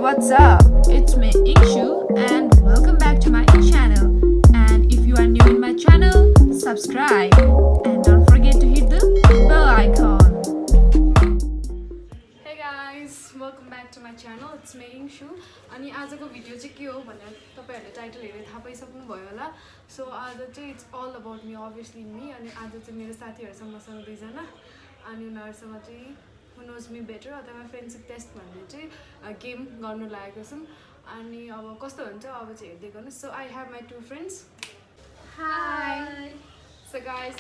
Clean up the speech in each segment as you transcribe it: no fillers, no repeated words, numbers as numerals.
what's up? It's me, Ikshu, and welcome back to my channel. And if you are new in my channel, subscribe and don't forget to hit the bell icon. Hey guys, welcome back to my channel. It's me, Ikshu. अनि आजको video चाहिँ के हो भनेर तपाईहरुले title हेरेर थाहा पाइसक्नु भयो होला. सो आज चाहिँ it's all about me, obviously me. अनि आज चाहिँ मेरो साथीहरुसँग मसँग दुईजना अनि उनीहरुसँग चाहिँ who knows me better अथवा फ्रेन्डशिप टेस्ट भन्ने चाहिँ गेम गर्नु लागेको छौं. अनि अब कस्तो हुन्छ अब चाहिँ हेर्दै गर्नुस्. So I have my two friends. Hi. So guys,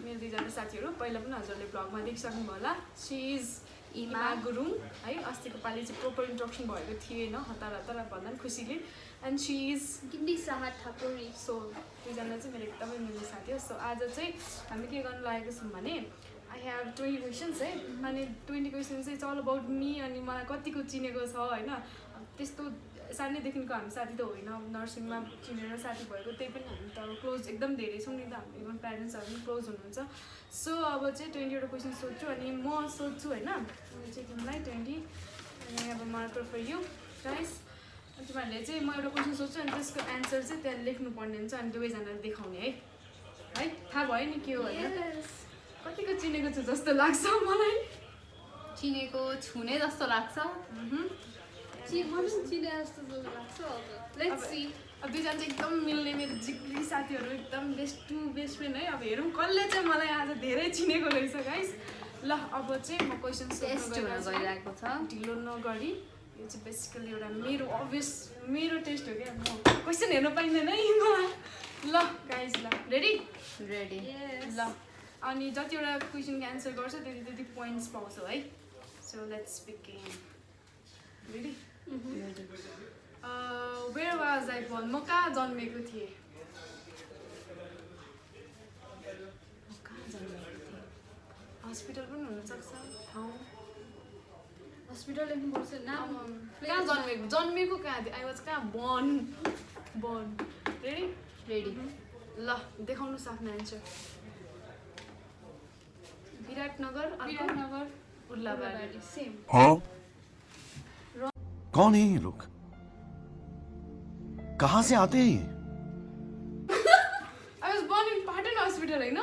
मेरो दुईजना साथीहरु पहिला पनि हजुरले ब्लगमा देखिसक्नु भयो होला. शी इज इमा गुरुङ है. अस्तिको पालि चाहिँ प्रोपर इन्ट्रोडक्सन भएको थिएन, हतार हतार भन्दा पनि खुसीले. एन्ड शी इज गिन्डी साहा ठाकुरी. सो दुईजना चाहिँ मेरो एकदमै मिल्ने साथी हो. सो आज चाहिँ हामी के गर्नु लागेको छौँ भने आई हेभ 20 क्वेसन्स है. अनि 20 क्वेसन्स चाहिँ इट्स अल अबाउट मी. अनि मलाई कतिको चिनेको छ होइन, त्यस्तो सानैदेखिको हामी साथी त होइन, नर्सिङमा चिनेर साथी भएको, त्यही पनि हामी त क्लोज एकदम धेरै छौँ नि त. हामी इभन प्यारेन्ट्सहरू पनि क्लोज हुनुहुन्छ. सो अब चाहिँ 20वटा क्वेसन सोध्छु अनि म सोध्छु होइन. अनि चाहिँ तिमीलाई 20 अनि अब मार्कर फर यु गाइस. अनि तिमीहरूले चाहिँ म एउटा क्वेसन सोध्छु अनि त्यसको एन्सर चाहिँ त्यहाँ लेख्नुपर्ने हुन्छ अनि दुवैजनाले देखाउने है. है थाहा भयो नि के हो होइन. कतिको चिनेको छु जस्तो लाग्छ मलाई. चिनेको छुने जस्तो लाग्छ. चिने जस्तो लाग्छ. Let's see. अब दुईजना चाहिँ एकदम मिल्ने मेरो जिग्री साथीहरू, एकदम बेस्ट टु बेस्ट फ्रेन्ड है. अब हेरौँ कसले चाहिँ मलाई आज धेरै चिनेको रहेछ गाइस. ल अब चाहिँ म क्वेसन टेस्ट गइरहेको छ. ढिलो नगरी. यो चाहिँ बेसिकली एउटा मेरो अभियस मेरो टेस्ट हो क्या. म क्वेसन हेर्नु पाइँदैन है मलाई. ल गाइस, ल रेडी रेडी. ल अनि जतिवटा क्वेसनको एन्सर गर्छ त्यति त्यति पोइन्ट्स पाउँछौ है. So let's begin. Ready. Where was I born. म कहाँ जन्मेको थिएँ. हस्पिटल पनि हुनसक्छ ठाउँ. हस्पिटल लेख्नुपर्छ नाम. कहाँ जन्मेको कहाँ थिएँ. आई वाज कहाँ बोर्न. Ready ready. ल देखाउनुहोस् आफ्नो एन्सर. विराटनगर. उर्लाबारी. सेम. हाँ? कौन है ये लोग? कहाँ से आते हैं? I was born in Patan hospital होइन.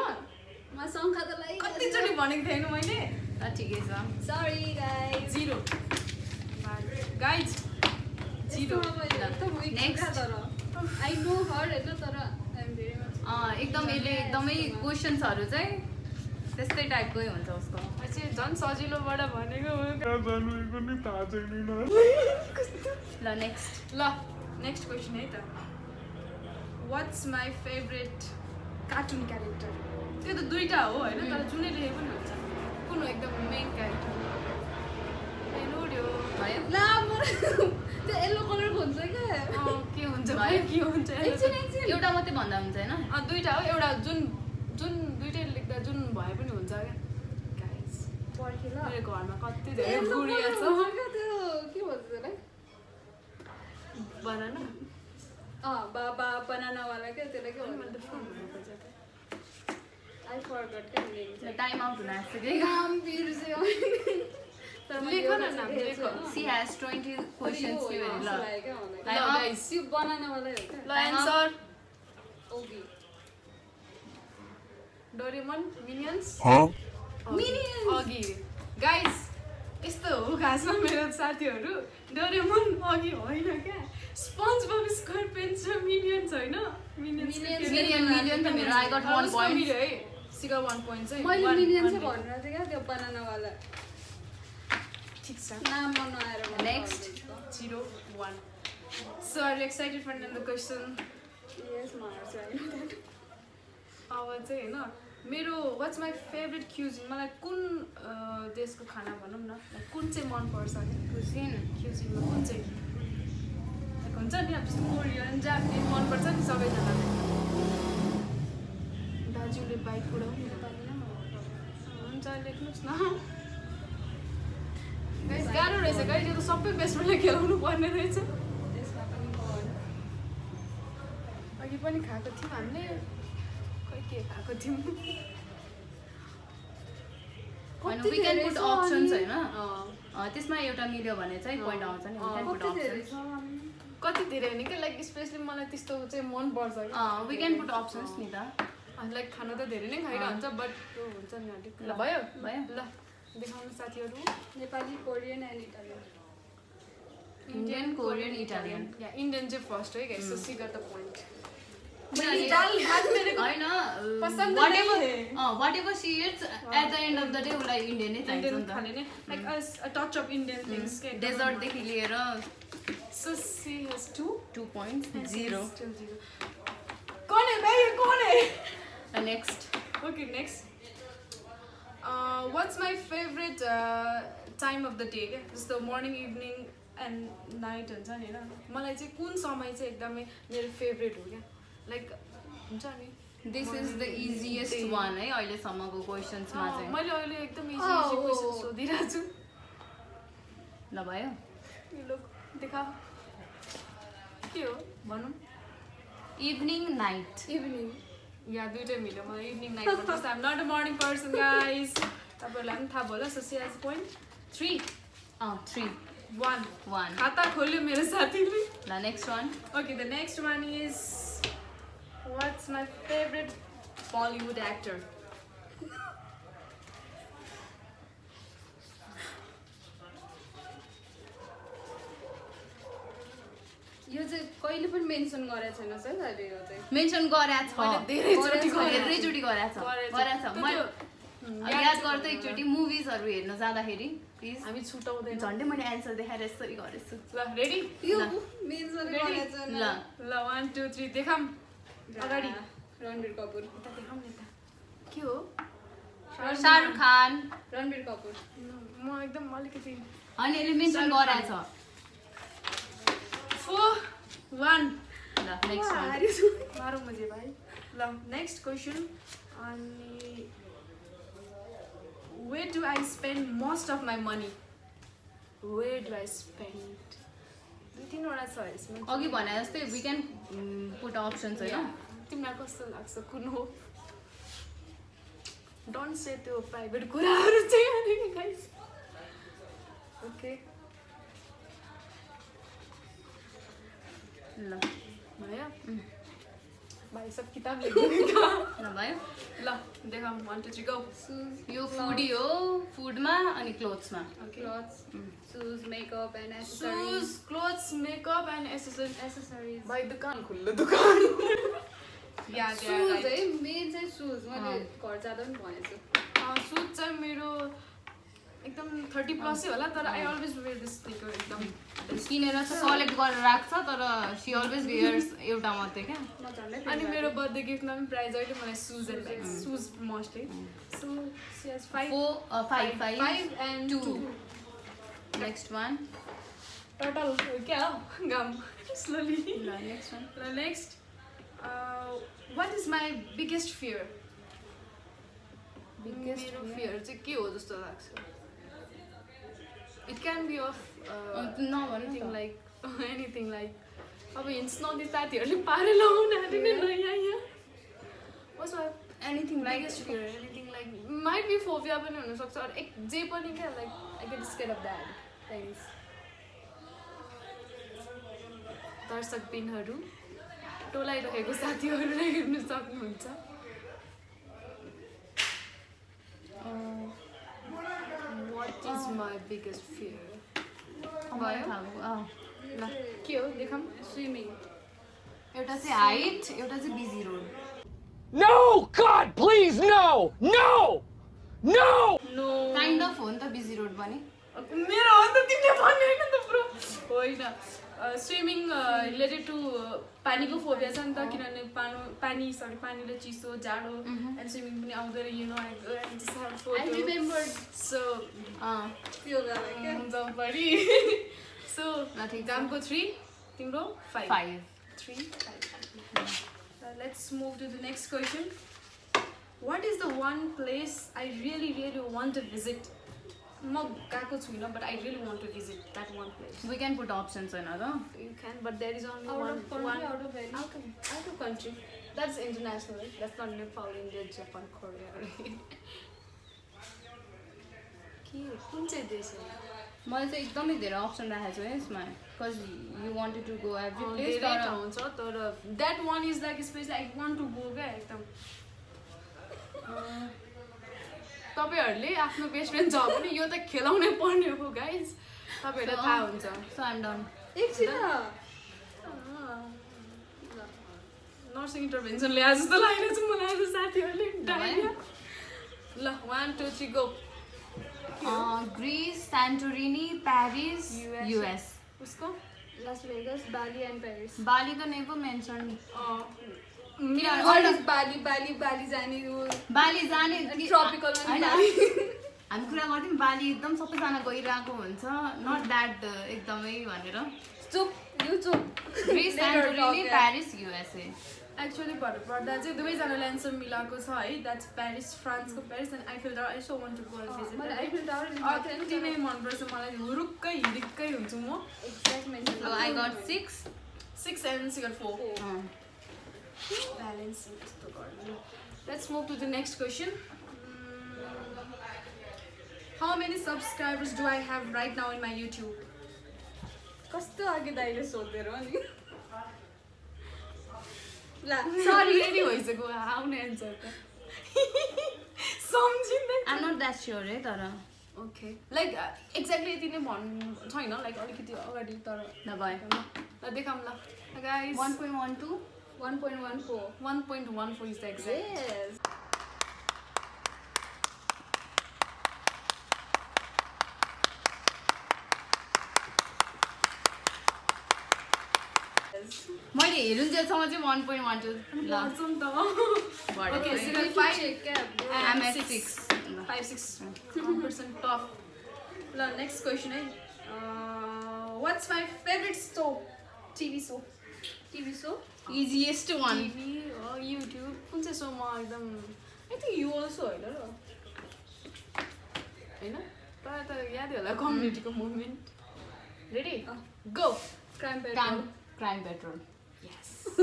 म सङ्खातलाई कतिचोटि भनेको थिएँ होइन मैले. ठिकै छ. Sorry guys. 0 guys 0. Next. I know her होइन तर आई एम भेरी मच. एकदम यसले एकदमै क्वेसन्सहरू चाहिँ त्यस्तै टाइपकै हुन्छ उसको. चाहिँ झन् सजिलोबाट भनेको. ल नेक्स्ट. ल नेक्स्ट क्वेसन है त. What's my favourite cartoon character. त्यो त दुईवटा हो होइन, तर जुनै लेखे पनि हुन्छ. कुन हो एकदम मेन क्यारेक्टर. भयो त्यो येल्लो कलरको हुन्छ क्या. के हुन्छ भयो के हुन्छ. एउटा मात्रै भन्दा हुन्छ होइन. दुईवटा हो. एउटा जुन दुईवटै लेख्दा जुन भए पनि हुन्छ क्या. गाइस मेरो घरमा कति धेरै गुडिया छ. के भन्छ त्यसलाई. बनाना. बाबा बनानावाला क्या त्यसलाई के भन्छ. आई फरगट क्या. टाइम आउट हुन आँट्यो. नाम बिर्स्यो. लेख न नाम लेख. सी हैज 20 क्वेशन्स के भने. ल गाइस त्यो बनानावाला हो क्या. ल एन्सर. ओगी. डोरेमोन. मिनियन्स. हाँ? अघि. गाइस यस्तो हो खासमा मेरो साथीहरू. डोरेमोन अघि होइन क्या. स्पन्ज बब स्क्वायरपेन्स र मिनियन्स होइन. मिलियन त मेरो आई गट 1 point है. सिगा 1 point चाहिँ मैले मिलियन चाहिँ भनेर थिएँ क्या त्यो बनानावाला. ठिक छ. नाम मन आएर. Next. 0 1. So are you excited for another question? Yes, Mars. अब चाहिँ होइन मेरो वाट्स माई फेभरेट क्युजिन. मलाई कुन देशको खाना भनौँ न, कुन चाहिँ मनपर्छ क्या. क्युजिनमा कुन चाहिँ हुन्छ नि. अब जस्तो कोरियन जापानिज मनपर्छ नि सबैजनालाई. दाजुले बाइक उडाउनु हुन्छ. लेख्नुहोस् न गाइस. गाह्रो रहेछ गाइस. यो त सबै बेस्ट फ्रेन्डलाई खेलाउनु पर्ने रहेछ. अघि पनि खाएको थियौँ हामीले. खै के खाएको थियौँ. We can put options होइन. त्यसमा एउटा मिल्यो भने चाहिँ पोइन्ट आउँछ नि we can put options कति धेरै होइन कि लाइक स्पेसली मलाई त्यस्तो चाहिँ मनपर्छ कि we can put options नि त लाइक खानु त धेरै नै खाइरहेको हुन्छ बट त्यो हुन्छ नि अलिक ल भयो ल देखाउनु साथीहरू Nepali Korean and Italian Indian Korean Italian या इन्डियन चाहिँ फर्स्ट है guys so she got the point whatever she eats at the end of the day उसलाई इन्डियन नै चाहिन्छ नि त खाने नै like a touch of Indian things के डेजर्ट देखि लिएर सो सी हैज 2 points 0 कौन है भाई ये कौन है next okay next what's my favourite time of the day के जस्तो मर्निङ इभिनिङ एन्ड नाइट हुन्छ नि होइन मलाई चाहिँ कुन समय चाहिँ एकदमै मेरो फेभरेट हो क्या लाइक हुन्छ नि this is the easiest one है अहिलेसम्मको क्वेसन्समा चाहिँ मैले अहिले एकदम इजी क्वेसन सोधिरहेको छु ल भयो यो लोक देखा के हो भनौँ इभिनिङ नाइट इभिनिङ या दुइटै मिल्यो मलाई इभिनिङ नाइट पर्छ I'm not a morning person guys तपाईँहरूलाई पनि थाहा भयो होला सो सी हेज पोइन्ट 3 1 खाता खोल्यो मेरो साथीले ल next one okay the next one is what's my favourite Bollywood actor यो चाहिँ कहिले पनि मेन्सन गरेको छैन सर अहिले यो चाहिँ मेन्सन गरेको छ धेरैचोटि गरेको छ मैले याद गर्दै एकचोटि मुभिजहरू हेर्न जाँदाखेरि प्लिज हामी छुटाउँदैन झन्डै मैले एन्सर देखाएर यसरी गरेछु ल रेडी ल 1 2 3 देखाम अगाडि रणबीर कपुर देखाम नि त के हो शाहरुख खान रणबीर कपुर म एकदम अलिकति अनि यसले मेन्सन गरेको छ 4 1 ल नेक्स्ट वान मारौँ मजे भाइ ल नेक्स्ट क्वेसन अनि where do I spend most of my money? Where do I spend? दुई-तीनवटा छ यसमा अघि भने जस्तै वी क्यान पुट अप्सन्स होइन तिमीलाई कस्तो लाग्छ कुन हो डोन्ट से त्यो प्राइभेट कुराहरू चाहिँ गाइस ओके ल भयो भाइ सब किताब लेख्नु ल भयो ल देखाउँ 1 2 3 गो यो फुडी हो फुडमा अनि क्लोथ्समा clothes shoes makeup and shoes clothes makeup and accessories भाइ दुकान खुल्लो दुकान या सुज है मेन चाहिँ सुज मैले घर जाँदा पनि भनेको छु सुज चाहिँ मेरो एकदम 30 प्लस होला तर I always wear this sneaker एकदम किनेर चाहिँ कलेक्ट गरेर राख्छ तर सी अलवेज वेयर्स एउटा मात्रै क्या अनि मेरो बर्थडे गिफ्टमा पनि प्राइज अहिले मलाई shoes and bag shoes mostly so she has 5 and 2 next one total क्या हो गाम स्लोली ल नेक्स्ट वान ल next what is my biggest fear मेरो फियर चाहिँ के हो जस्तो लाग्छ इट क्यान बी अफ नभन्नु anything like अब हिन्ट्स नदिए साथीहरूले पारेर लगाउन आँटे नै ल यहाँ What's my anything like biggest fear? Anything like might be phobia पनि हुन सक्छ or जे पनि क्या like I get scared of that things. दर्शकबिनहरू टोलाइरहेको साथीहरूलाई हेर्न सक्नुहुन्छ. What is my biggest fear? ल के हो देखाम स्विमिङ एउटा चाहिँ हाइट एउटा चाहिँ busy road No! God, please, no! No! No! No kind of हो नि त बिजी रोड पनि मेरो हो त तिमीले भन्ने हैन त ब्रो होइन स्विमिङ रिलेटेड टु पानीको फोबिया छ नि त किनभने पानीले चिसो जाडो एन्ड स्विमिङ पनि आउँदैन you know I just have phobia I remembered. So हुन्छ बढी सो गामको 3 तिम्रो 5 3 5 let's move to the next question. What is the one place I really want to visit? म गएको छुइनँ but I really want to visit that one place. We can put options in other. You can, but there is only Out of country, one out of value? out of country. That's international, right? That's not Nepal, India, Japan, Korea. Right? के कुन चाहिँ देश हो मैले चाहिँ एकदमै धेरै option राखेको छु यसमा because you wanted to go every place धेरै ठाउँ छ तर that one is like space I want to go क्या एकदम तपाईँहरूले आफ्नो बेस्ट फ्रेन्ड छ भने यो त खेलाउनै पर्ने हो गाइज तपाईँहरूलाई थाहा हुन्छ सो आइम डन एकछिन नर्सिङ इन्टरभेन्सन ल्याए जस्तो लागिरहेको छ मलाई आज साथीहरूले डायरिया ल 1 2 3 go Greece Santorini Paris US उसको Las Vegas, Bali and Paris. बाली त never mention What is Bali? Bali जाने बाली जाने tropical हैन Bali. हामी कुरा गर्थ्यौँ बाली एकदम सबैजना गइरहेको हुन्छ नट द्याट एकदमै भनेर चुप Greece Santorini Paris USA actually भन्नुपर्दा चाहिँ दुवैजनाले एन्सर मिलाएको छ है द्याट्स पेरिस फ्रान्सको Paris and Eiffel tower I so want to go and visit मलाई Eiffel Tower अति नै मनपर्छ मलाई हुरुक्कै हिरिक्कै हुन्छु म So I got 6 6 and she got 4 balancing यस्तो गर्नु let's move to the next question how many subscribers do I have right now in my YouTube कस्तो अघि दाइले सोधेर नि ला सरी रेडी भइसक्यो आउने एन्सर त सम्झिँदै I'm not that sure है तर ओके लाइक एक्ज्याक्टली यति नै भन् छैन लाइक अलिकति अगाडि तर नभए ल देखाऊँ ल guys 1.12 1.14 1.14 is the exact Yes. मैले हेरुन्जेलसम्म चाहिँ 1.12 ल गर्छौँ त बढेको Okay, है। so Need to check क्या I'm at 6 5-6 1% tough. Next question है what's my favorite show? TV show. easiest one TV or YouTube कुन चाहिँ show म एकदम I think you also होइन र होइन प्रायः त यादै होला कम्युनिटीको movement ready go crime petrol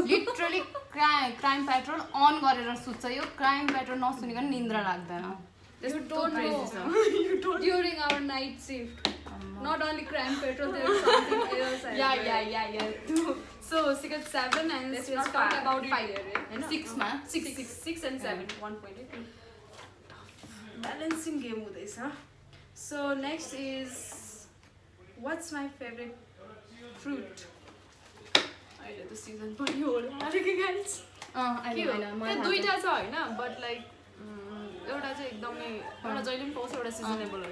literally crime petrol on गरेर सुत्छ यो क्राइम पेट्रोल नसुनिकन निन्द्रा लाग्दैन You don't know. you don't During our night shift. Not only crime petrol, there is something else. yeah so she got 7 and Let's she not was talk 5 about it five. here, होइन? 6 मा 6 and 7 1 point balancing game हुँदैछ so next is what's my favorite fruit अहिले त season पनि होला अरे guys के हो त्यो दुईटा छ होइन बट लाइक एउटा चाहिँ एकदमै एउटा जहिले पनि पाउँछ एउटा सिजनेबल हो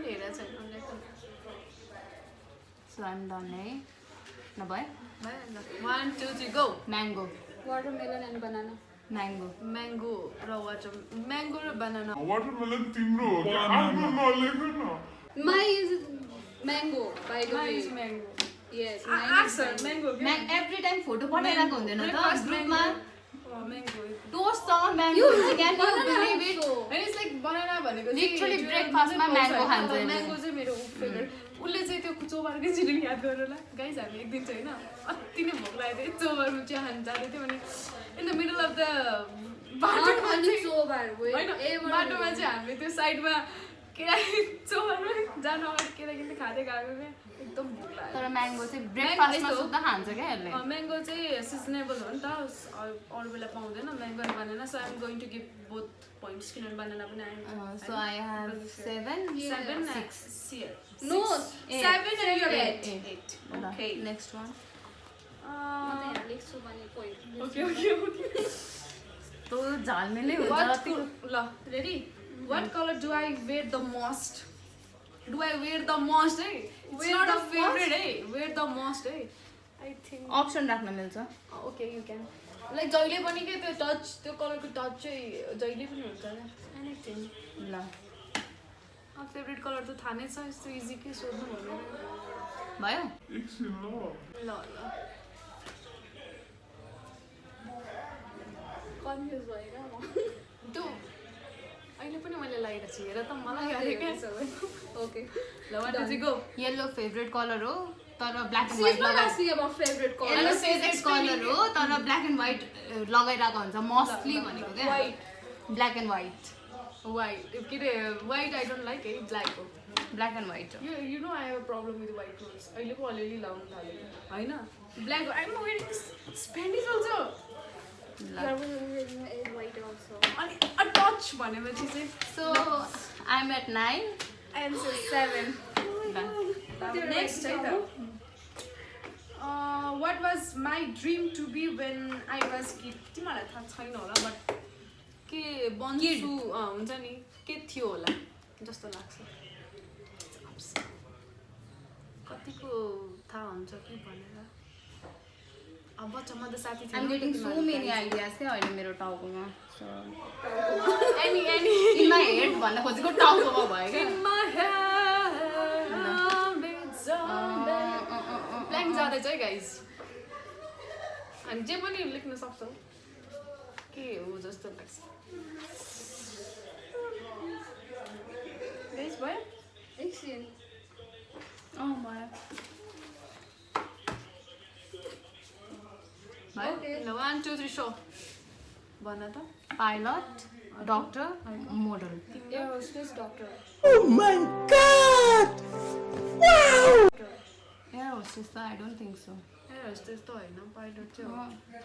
हेरेर छैन सो आइम डन है नभए 1 2 3 go mango Watermelon and banana. Mango mango र बनाना वाटरमेलन तिम्रो हो क्या आफ्नो नलेख्नु न Mine is mango, by the way. Mango Yes, mine is mango. Mango every time photo पठाइरहेको हुँदैन त ग्रुपमा म्याङ्गो टोस्टसँग mango can you believe it And it's like banana भनेको Literally breakfast मा mango खान्छ अहिले। म्याङ्गो चाहिँ मेरो फेभरेट उसले चाहिँ त्यो चोबारकै चिनी याद गरेर होला गाइस हामी एक दिन चाहिँ होइन अति नै भोक लागेको थियो चोबारमा चिया खान जाँदै थियो भने in the middle of the Not बाटोमा only चाहिँ so bad. Wait, होइन बाटोमा चाहिँ हामीले त्यो साइडमा केरा चोबारमा जानु अगाडि केरा किन्दै खाँदै गएको क्या एकदम भोक लाग्यो तर म्याङ्गो चाहिँ ब्रेकफास्टमा सुत्दा खान्छ क्या यसले म्याङ्गो चाहिँ सिजनेबल हो नि त अरू बेला पाउँदैन mango and banana so I'm going to give both points किनभने बनाना पनि I'm so I have 7 7 6 No, 7 and you're 8 8 Okay. Next one म त यहाँ लेख्छु भने point. Okay. तो झालमेलै हुन्छ What ल ready? What color do I wear the most? Do I wear the most? Hey, it's Wear not the a favorite. Hey, wear the most. Hey, I think. Option राख्न मिल्छ Okay, you can. Like जहिले पनि के त्यो touch त्यो कलरको touch चाहिँ जहिले पनि हुन्छ नि एनिथिङ ल अब फेभरेट कलर त थाहा नै छ यस्तो इजी के सोध्नु भन्नु भयो एकछिन ल ल ल Confused भएर म. त्यो अहिले पनि मैले लगाएको छु हेर त मलाई यादै क्या Okay. ल one two three go yellow favourite colour हो तर black and She's white not लगाइ asking about favorite color. Yellow favourite colour हो तर ब्ल्याक एन्ड व्हाइट लगाइरहेको हुन्छ मोस्टली भनेको क्या white black and white White. के अरे white I don't like है black हो. Black and white You know I have a problem with white clothes. अहिले पो अलिअलि लाउनु थालेको होइन. Black I'm wearing this spandex also. white also. अनि a touch भनेपछि चाहिँ so I am at 9 Answer 7. next है त. What was my dream to be when I was kid? तिमीलाई थाहा छैन होला बट के बन्छु हुन्छ नि के थियो होला जस्तो लाग्छ. कतिको थाहा हुन्छ कि भनेर अब बच्चामा त साथी थियो. I'm getting so many ideas क्या अहिले मेरो टाउकोमा. So any in my head भन्न खोजेको टाउकोमा भयो क्या. in my head ब्ल्याङ्क जाँदैछ है गाइज. हामी जे पनि लेख्न सक्छौँ के हो जस्तो लाग्छ. गाइज भयो एकछिन. भयो भयो ल 1 2 3 सो भन त. Pilot doctor model. Air hostess, doctor. Air hostess त I don't think so. Air hostess त होइन पाइलट चाहिँ हो.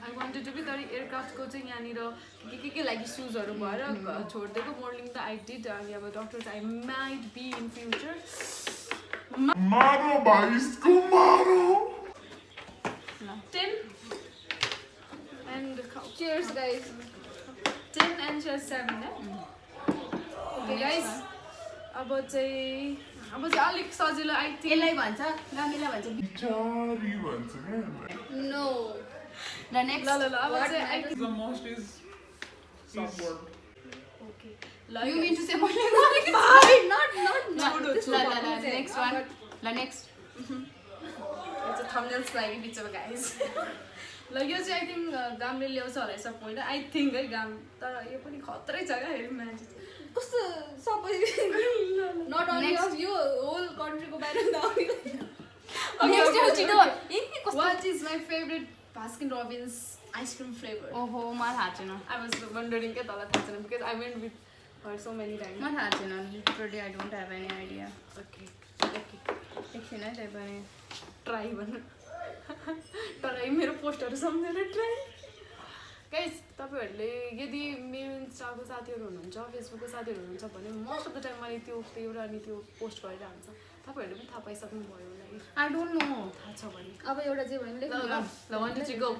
आई वान्टेड टु बी तर एयरक्राफ्टको चाहिँ यहाँनिर के लागि सुजहरू भएर छोडिदिएको. मोडलिङ त आई डिड. अनि अब डक्टर चाहिँ I might be in future. Maro baisco, Maro! 10 and Cheers, guys. 10 and 7 है. ओके गाइस अब चाहिँ अलिक सजिलो आई थिङ्क. यसलाई भन्छ गामीलाई भन्छ. Chari once again. No. ल नेक्स्ट ल अब चाहिँ I think The most is support. Okay ल यु मिन टु से मैले Not. Next one. ल नेक्स्ट It's a thumbnails लागि बिचमा गाइस. ल यो चाहिँ आई थिङ्क गामले ल्याउँछ होला सब पोइन्ट. आई थिङ्क है गाम तर यो पनि खतरै छ क्या हेर्नु मान्छे. कस्तो सबै not only Next. of you, whole country को बारेमा नेक्स्ट छिटो. What is my favorite Baskin Robbins ice cream flavor? ओहो मलाई थाहा छैन. I was wondering के तँलाई थाहा छैन because I went with her so many times. मलाई थाहा छैन. Literally I don't have any idea. Okay. एकछिन है त्यही पनि. ट्राई भन. तर मेरो पोस्टहरू सम्झेर ट्राई. गाइस तपाईँहरूले यदि मेरो इन्स्टाको साथीहरू हुनुहुन्छ फेसबुकको साथीहरू हुनुहुन्छ भने मोस्ट अफ द टाइम मैले त्यो एउटा अनि त्यो पोस्ट गरिरहन्छ. तपाईँहरूले पनि थाहा पाइसक्नु भयो होला. I don't know. थाहा छ भने अब एउटा जे भने लेख्नु ल 1 2 3 गो.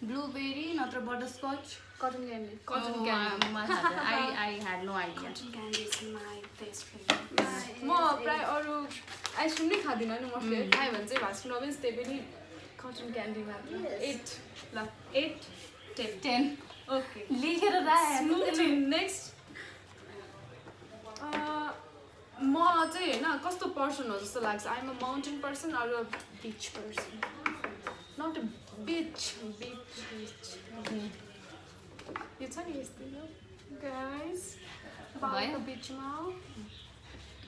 ब्लुबेरी नत्र butterscotch. Cotton candy. Cotton candy. मलाई थाहा छैन. I had no idea. Cotton candy is my best flavor. म प्राय अरू आइसक्रिम नै खाँदिनँ नि. म खायो भने चाहिँ भास्किन रोबिन्स त्यही पनि कटन क्यान्डीमा 8 ल 8 10 ओके लेखेर राख. नेक्स्ट म चाहिँ होइन कस्तो पर्सन हो जस्तो लाग्छ. I'm a mountain person or a beach person. Not a beach यो छ नि यस्तो गाइस बाहिरको बिचमा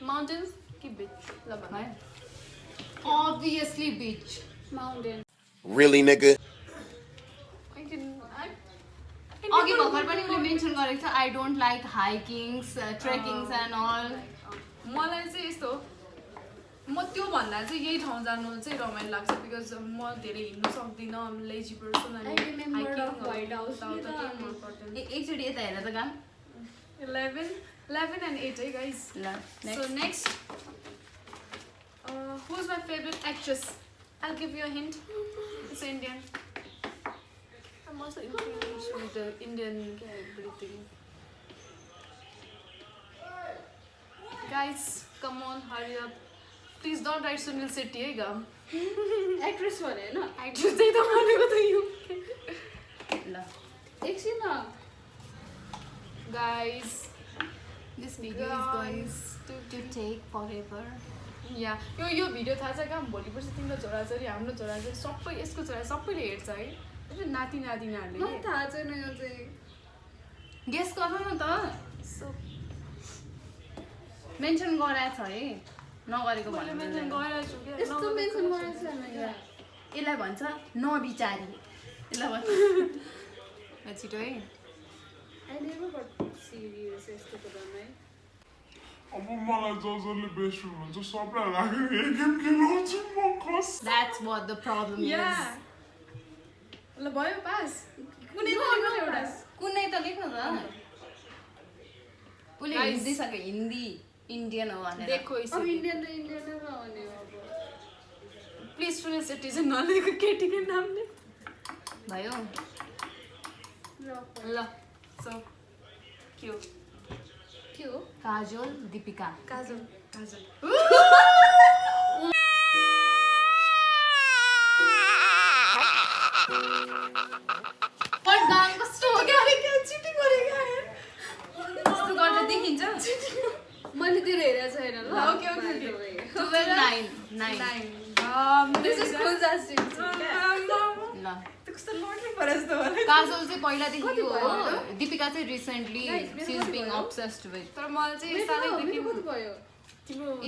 माउन्टेन्स कि बिच ल भन. Obviously beach. Mountain. Really, nigga? अघि भर्खर पनि उसले मेन्सन गरेको छ I don't like hikings trekkings and all. मलाई चाहिँ यस्तो म त्यो भन्दा चाहिँ यही ठाउँ जानु चाहिँ रमाइलो लाग्छ बिकज म धेरै हिँड्नु सक्दिनँ. Lazy person. I remember of White House. एकचोटि यता हेर त काम. 11 and 8 है गाइस. ल So next, who's my favorite actress? I'll give you a hint. It's Indian. I'm also influenced with the Indian everything. Guys, come on, hurry up. Please don't write Sunil Shetty, hey gum. Actress भने हैन. Actress चाहिँ त भनेको त यो. ल एकछिन न. Guys, this video is going to take forever. या यो भिडियो थाहा छ कहाँ भोलि पर्सि तिम्रो छोराछोरी हाम्रो छोराछोरी सबै यसको छोरा सबैले हेर्छ है. नाति नातिनाहरूले मलाई थाहा छैन यो चाहिँ. गेस गर्नु न त. मेन्सन गराएको छ है. नगरेको मैले भन्नु. मेन्सन गरिरहेको छु क्या. यस्तो मेन्सन गरेको छैन यहाँ. यसलाई भन्छ नबिचारी. यसलाई भन्छ छिटो है. I never got serious यस्तो कुरामा है अब मलाई जसले बेस्ट फ्रेन्ड भन्छ सबलाई राखेर एक गेम खेलाउँछु म कस That's what the problem is. ल भयो पास कुनै त एउटा कुनै त लेख्नु त उसले हिन्दी सक्यो हिन्दी इन्डियन हो भनेर देखो अब इसे इन्डियन त इन्डियन नै भने अब प्लिज सुने सिटिजन नलेको केटीको नामले भयो ल सो के हो काजोल दीपिका काजल काजल पर गान कस्तो हो क्या चिटिङ गरेको कस्तो गर्दा देखिन्छ मैले त्यो हेरेको छैन ल ओके ओके 12 9 दिस इज फुजास्टिक ल कस्तो लट्री परे जस्तो भयो काजोल चाहिँ पहिलादेखि हो दीपिका चाहिँ recently she is being obsessed with तर मलाई चाहिँ सानैदेखि कति भयो तिम्रो 9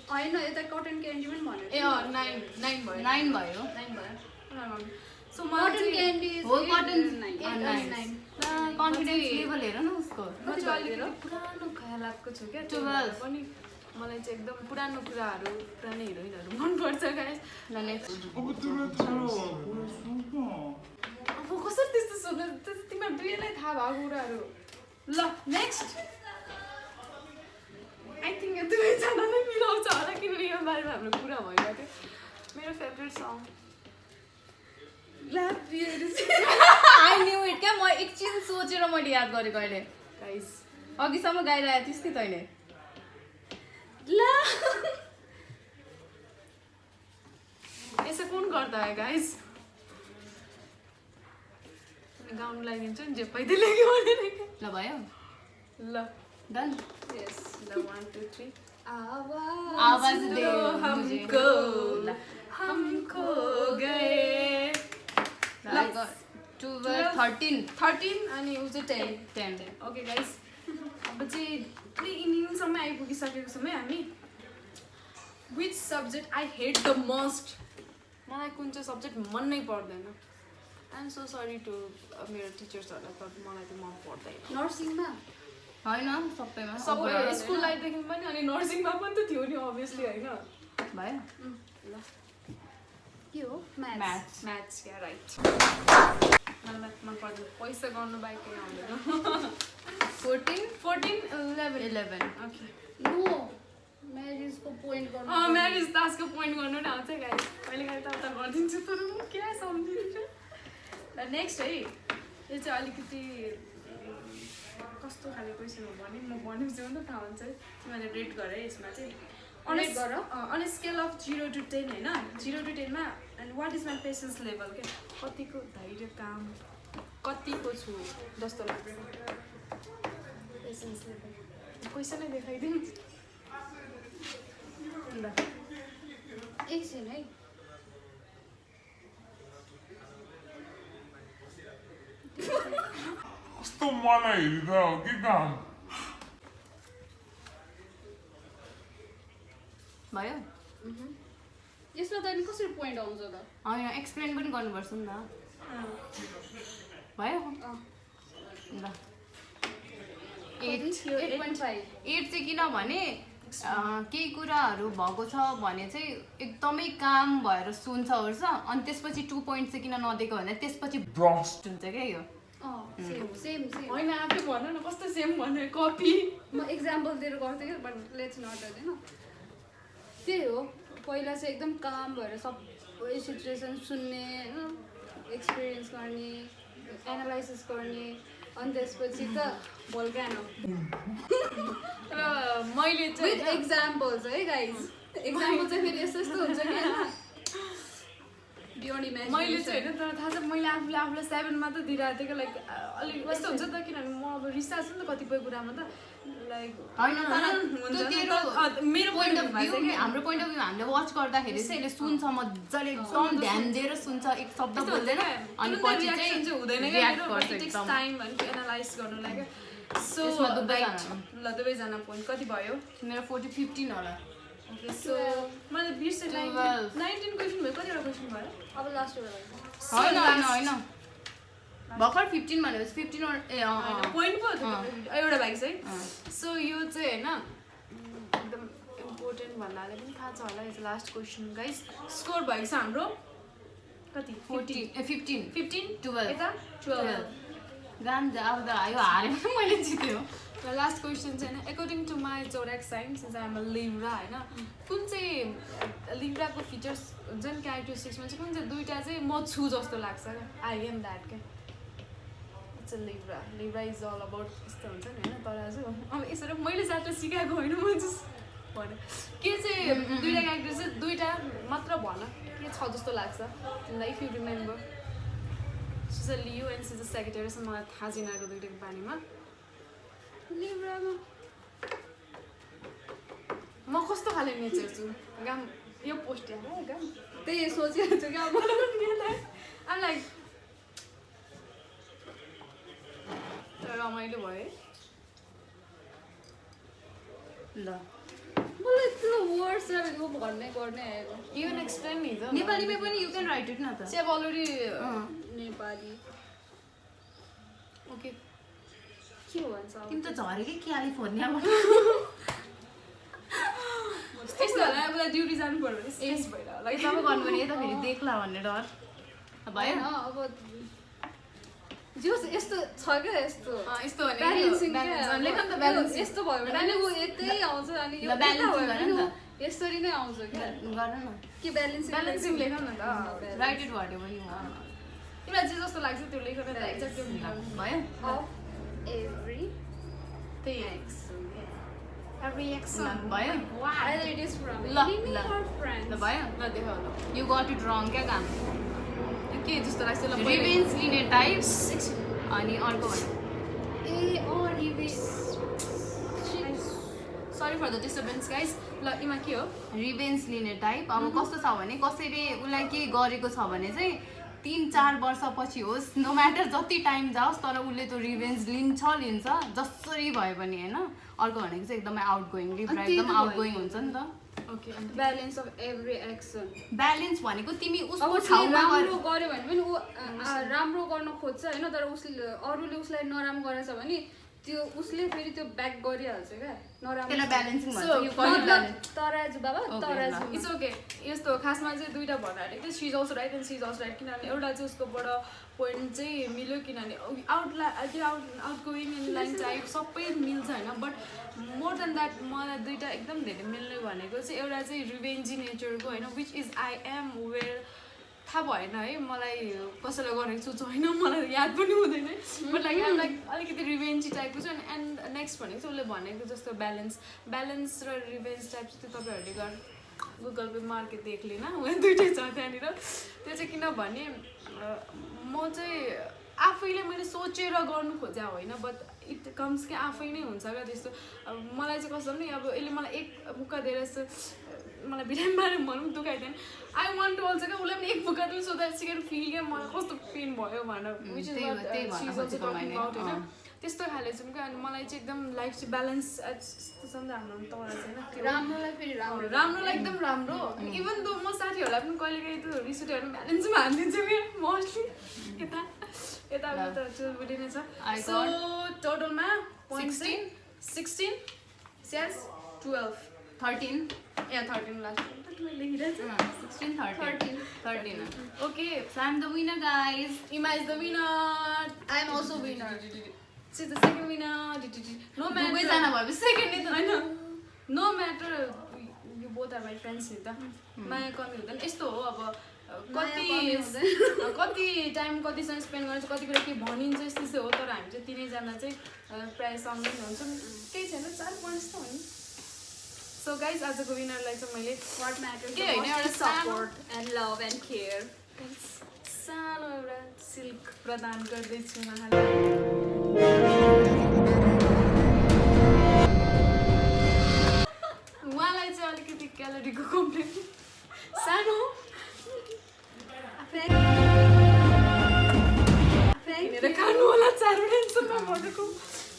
होइन यता कटन क्यान्डी पनि भन्यो ए 9 भयो 9 भयो 9 भयो सो कटन मलाई क्यान्डी हो कटन 9 कन्फिडेन्स लेभल हेर न उसको म चाहिँ अलिकति पुरानो ख्यालातको छु क्या 12 पनि मलाई चाहिँ एकदम पुरानो कुराहरू पुरानो हिरोइनहरू मनपर्छ गाइस ल नेक्स्ट अब तिमीलाई थाहा कुरा सुन अब कसरी त्यस्तो सुन्नु तिमीलाई दुवैलाई थाहा भएको कुराहरू ल नेक्स्ट आई थिङ्क यो दुवैजनाले मिलाउँछ होला किनभने यो बारेमा हाम्रो कुरा भइरहेको थियो मेरो favourite song I knew it क्या म एकछिन सोचेर मैले याद गरेको अहिले गाइस अघिसम्म गाइरहेको थिइस् नि तैँले ऐसा कौन करता है गाइस गाउन लगाइदिन्छु नि जे पैदे लेख्यो भने ल भयो ल डन यस ल 1 2 3 आवाज दे हमको हम खो गए 12 13 13 अनि उ चाहिँ 10 ओके गाइस अब चाहिँ इन्डिङसम्म आइपुगिसकेको छौँ है हामी which subject I hate the most मलाई कुन चाहिँ सब्जेक्ट मन नै पर्दैन I am so sorry to मेरो टिचर्सहरूलाई तर मलाई त मन पर्दैन नर्सिङमा होइन सबैमा सबै स्कुल लाइफदेखि पनि अनि नर्सिङमा पनि त थियो नि अभियसली होइन भयो ल के हो म्याथ्स म्याथ्स क्या राइट मलाई म्याथ मन पर्दैन पैसा गर्नु बाहेक केही आउँदैन 14 11 ओके नो म्यारिजको पोइन्ट गर्नु म्यारिज तासको पोइन्ट गर्नु नै आउँछ गाइस मैले गाडी त उता गरिदिन्छु तर म क्या सम्झिदिन्छु ल नेक्स्ट है यो चाहिँ अलिकति कस्तो खाले क्वेसन हो भने म भनेपछि मात्रै थाहा हुन्छ है तिमीहरूले रेट गर है यसमा चाहिँ अन स्केल अफ 0 to 10 होइन 0 to 10 मा and what is my patience level क्या कतिको धैर्य काम कतिको छु जस्तो लाग्छ पेसेन्स लेभल क्वेसनै देखाइदिउँ ल एकछिन है कस्तो मलाई हेरिँदा हो कि काम भयो यसमा त अनि कसरी पोइन्ट आउँछ त होइन एक्सप्लेन पनि गर्नुपर्छ नि त भयो ल 8 8.5 चाहिँ किनभने केही कुराहरू भएको छ भने चाहिँ एकदमै काम भएर सुन्छ ओर्छ अनि त्यसपछि 2 पोइन्ट चाहिँ किन नदिएको भने त्यसपछि ब्रस्ट हुन्छ क्या यो सेम होइन आफै भन न कस्तो सेम भन्यो कपी म एक्जाम्पल दिएर गर्थेँ कि बट लेट्स नट होइन त्यही हो पहिला चाहिँ एकदम काम भएर सबै सिचुएसन सुन्ने होइन एक्सपिरियन्स गर्ने एनालाइसिस गर्ने अनि त्यसपछि त भोल्क्यानो र मैले विथ चाहिँ एक्जाम्पल्स है गाइज एक्जाम्पल चाहिँ फेरि यस्तो यस्तो हुन्छ कि होइन बियोन्ड इमेजिनेसन मैले चाहिँ होइन तर थाहा छ मैले आफूलाई 7 मा त दिइरहेको थिएँ कि लाइक अलिक यस्तो हुन्छ नि त किनभने म अब रिसार्च नि त कतिपय कुरामा त लाइक होइन तर त्यो मेरो पोइन्ट अफ भ्यू हाम्रो पोइन्ट अफ भ्यू हामीले वाच गर्दाखेरि चाहिँ यसले सुन्छ मजाले एकदम ध्यान दिएर सुन्छ एक शब्द बोल्दैन अनि पछि चाहिँ हुँदैन रियाक्ट गर्छ एकदम टाइम भनेको एनालाइज गर्नुलाई क्या सो यसमा दुवैजना ल दुवैजना पोइन्ट कति भयो मेरो 15 होला ओके सो मैले बिर्सेँ 19 क्वेसन भयो कतिवटा क्वेसन भयो अब लास्ट होइन होइन होइन भर्खर 15 भनेपछि 15 पोइन्ट पो एउटा भाइ चाहिँ सो यो चाहिँ होइन एकदम इम्पोर्टेन्ट भन्नाले पनि थाहा छ होला यो लास्ट क्वेसन गाइस स्कोर भएको छ हाम्रो कति 15 12 यता 12 गान्जा अब त आयो हारेर मैले जित्यो र लास्ट क्वेसन चाहिँ होइन according to my zodiac sign since I am a Libra होइन कुन चाहिँ लिब्राको फिचर्स हुन्छ नि क्यारेक्टरिस्टिक्समा चाहिँ कुन चाहिँ दुईवटा चाहिँ म छु जस्तो लाग्छ क्या आई एम द्याट क्या it's a Libra is all about यस्तो हुन्छ नि होइन तर चाहिँ अब यसरी मैले जात्र सिकाएको होइन म जस्ट भने के चाहिँ दुईवटा क्यारेक्टर चाहिँ दुईवटा मात्र भन के छ जस्तो लाग्छ तिमीलाई if you remember she's a Leo and she's a secretary मलाई थाहा छैन आएको दुइटाको बारेमा लिब्रामा म कस्तो खाले नेचर छु गाम यो पोस्ट हेर गाम त्यही सोचिरहेको छु क्या मलाई पनि आम लाइक रमाइलो भयो ल मलाई त्यो वर्ड्स भन्ने गर्ने आएको यु क्यान एक्सप्लेन नि त नेपालीमै पनि यु क्यान राइट इट न त चाहिँ अब अलरेडी नेपाली ओके के भन्छ तिमी त झरेकै क्यालिफोर्नियाबाट यस्तो होला अब ड्युटी जानु पर्यो भने यस भएर होला जब गर्नु भने यता फेरि देख्ला भन्ने डर भयो अब जोस् यस्तो छ क्या यस्तो यस्तो भने ब्यालेन्सिङ लेख नि त ब्यालेन्स यस्तो भयो भने अनि ऊ यतै आउँछ अनि यो ब्यालेन्सिङ गर नि त यसरी नै आउँछ क्या गर न के ब्यालेन्सिङ लेख न त राइट इट भन्यो भने तिमीलाई जे जस्तो लाग्छ त्यो लेख न त एक्ज्याक्ट त्यो भयो every त्यही every action भयो either it is from ल enemy ल or friends ल भयो ल देख ल यु गट इट रङ क्या काम यो के जस्तो लाग्छ ल रिभेन्ज लिने टाइप अनि अर्को भन्नु sorry for the disturbance guys ल इमा के हो रिभेन्ज लिने टाइप अब कस्तो छ भने कसैले उसलाई केही गरेको छ भने चाहिँ 3-4 वर्षपछि होस् नो म्याटर जति टाइम जाओस् तर उसले त्यो रिभेन्ज लिन्छ जसरी भयो भने होइन अर्को भनेको चाहिँ एकदमै आउट गोइङ लिब्रा एकदम आउट गोइङ हुन्छ नि त okay balance of every action balance भनेको तिमी अब उसको उसले ठाउँमा राम्रो गर्यो भने पनि ऊ राम्रो गर्न खोज्छ होइन तर उसले अरूले उसलाई नराम्रो गरेछ भने त्यो उसले फेरि त्यो ब्याक गरिहाल्छ क्या त्यसलाई नराम्रो ब्यालेन्सिङ भन्छ So, यो कहिले ब्यालेन्स तराजु बाबा तराजु इट्स ओके यस्तो खासमा चाहिँ दुईवटा भन्नाले चाहिँ she's also right and she's also right किनभने एउटा चाहिँ उसकोबाट पोइन्ट चाहिँ मिल्यो किनभने outgoing in line type सबै मिल्छ होइन बट मोर देन द्याट मलाई दुईवटा एकदम धेरै मिल्ने भनेको चाहिँ एउटा चाहिँ रिभेन्जी नेचरको होइन which is I am where थाहा भएन है मलाई कसैलाई गरेको छु होइन मलाई याद पनि हुँदैन बट लाइक लाइक अलिकति रिभेन्जी टाइपको छ एन्ड नेक्स्ट भनेको चाहिँ उसले भनेको जस्तो ब्यालेन्स र रिभेन्ज टाइप चाहिँ त्यो तपाईँहरूले गुगल पे मार्केट देख लिन दुइटै छ त्यहाँनिर त्यो चाहिँ किनभने म चाहिँ आफैले मैले सोचेर गर्नु खोजेँ होइन बट इट कम्स कि आफै नै हुन्छ क्या त्यस्तो मलाई चाहिँ कस्तो नि अब यसले मलाई एक मुक्का दिएर यस्तो मलाई बिरामी बारे भनौँ दुखाइदिएन आई वान्ट टु अल्सो क्या उसलाई पनि एक मुक्का दिनु so that she can feel क्या मलाई कस्तो पेन भयो भनेर विच इज होइन त्यस्तो खाले छौँ क्या अनि मलाई चाहिँ एकदम लाइफ चाहिँ ब्यालेन्स यस्तो छ नि त हाम्रो तरा चाहिँ राम्रोलाई फेरि राम्रो राम्रोलाई एकदम राम्रो इभन दो म साथीहरूलाई पनि कहिले कहिले त्यो रिस उठ्यो भने ब्यालेन्समा हानिदिन्छु क्या मोस्टली यता त चुलबुटी नै छ सो टोटलमा 16 स्यास 12 13 लास्ट लेखिरहेछ 13 okay So I'm the winner, guys. Ima is the winner. I am also winner. She's the second winner. No matter. दुवैजना भएपछि सेकेन्ड नै त होइन no matter you both are my friends नि त माया कमी हुँदैन यस्तो हो अब कति टाइम कतिसँग स्पेन्ड गर्छ कति कुरा के भनिन्छ यस्तो हो तर हामी चाहिँ तिनैजना चाहिँ प्रायः सँगै हुन्छौँ केही छैन 4 पोइन्ट्स त हो नि सो गाइज आजको विनरलाई चाहिँ मैले What matters के the होइन most एउटा is support and love and care. सानो एउटा सिल्क प्रदान गर्दैछु उहाँलाई उहाँलाई चाहिँ अलिकति क्यालोरीको कम्प्लेन सानो हिँडेर खानु होला 4 मिनटसम्म भनेको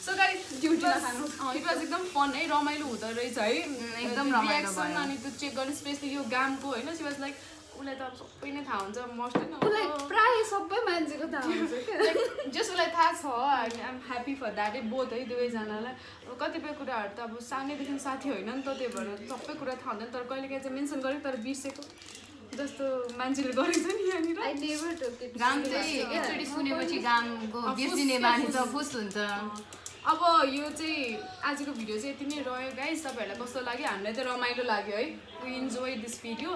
सो गाइस ड्युटीमा खानु इट वाज एकदम फन है रमाइलो हुँदो रहेछ है एकदम रमाइलो भयो अनि त्यो चेक गर्ने स्पेसली यो गामको होइन सी वाज लाइक उसलाई त अब सबै नै थाहा हुन्छ मस्ट होइन उसलाई प्रायः सबै मान्छेको थाहा हुन्छ क्या जस उसलाई थाहा छ अनि I'm happy for that both है दुवैजनालाई अब कतिपय कुराहरू त अब सानैदेखि साथी होइन नि त त्यही भएर सबै कुरा थाहा हुँदैन तर कहिलेकाहीँ चाहिँ मेन्सन गरेको तर बिर्सेको जस्तो मान्छेले गरेको छ नि यहाँनिर आई नेभर टुक इट गाम चाहिँ एकचोटि सुनेपछि गामको बिर्सिने बानी छ खुस हुन्छ अब यो चाहिँ आजको भिडियो चाहिँ यति नै रह्यो गाइस तपाईँहरूलाई कस्तो लाग्यो हामीलाई त रमाइलो लाग्यो है वी इन्जोय दिस भिडियो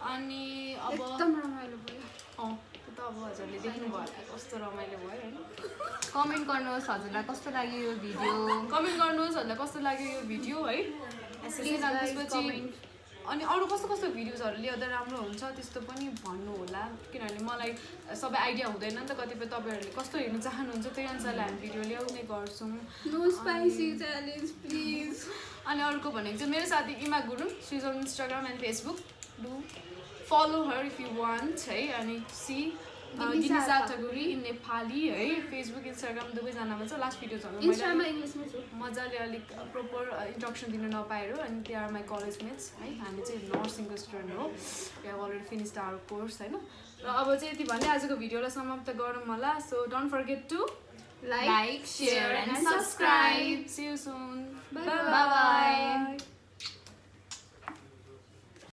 अनि अब एकदम रमाइलो भयो त्यो त अब हजुरले देख्नुभयो होला कस्तो रमाइलो भयो होइन कमेन्ट गर्नुहोस् हजुरलाई कस्तो लाग्यो यो भिडियो कमेन्ट गर्नुहोस् हजुरलाई कस्तो लाग्यो यो भिडियो है यसरी त्यसपछि अनि अरू कस्तो कस्तो भिडियोजहरू ल्याउँदा राम्रो हुन्छ त्यस्तो पनि भन्नु होला किनभने मलाई सबै आइडिया हुँदैन नि त कतिपय तपाईँहरूले कस्तो हेर्नु चाहनुहुन्छ त्यही अनुसारले हामी भिडियो ल्याउने गर्छौँ नो स्पाइसी च्यालेन्ज प्लिज अनि अर्को भनेको चाहिँ मेरो साथी Ima Gurung she is on Instagram and Facebook do follow her if you want है अनि सी गिनिसा टगुरी इन नेपाली है फेसबुक इन्स्टाग्राम दुवैजनामा छ लास्ट भिडियोजहरू इन्स्टामा इङ्ग्लिसमा छु मजाले अलिक प्रोपर इन्ट्रडक्सन दिन नपाएर अनि they are my college mates है हामी चाहिँ नर्सिङको स्टुडेन्ट हो we have already finished our course होइन र अब चाहिँ यति भने आजको भिडियोलाई समाप्त गरौँ होला so don't forget to like share and subscribe see you